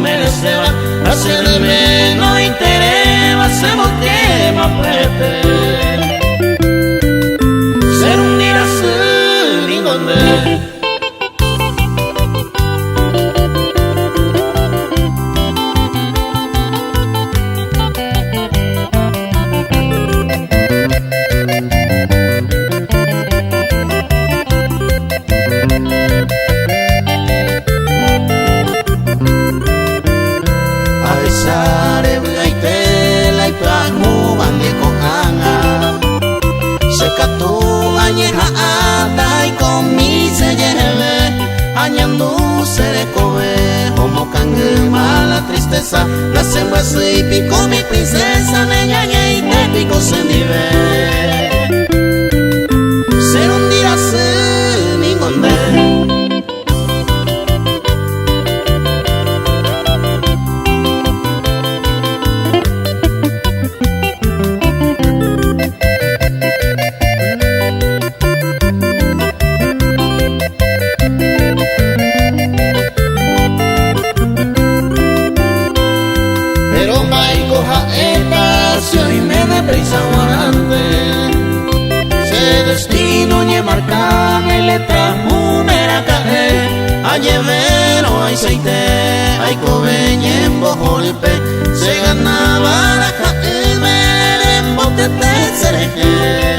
mereceva, hacerme no interés, hacemos que me apriete. Ser un día así, ningún la tristeza, la semba y pico mi princesa, niña y te pico se vive. Ser un día así, ningún y me deprisa guarante. Se destino y marca y letra munera cae. A llevero, hay aceite, hay cobeñe en bojolpe. Se ganaba la cae, en bote de cereje.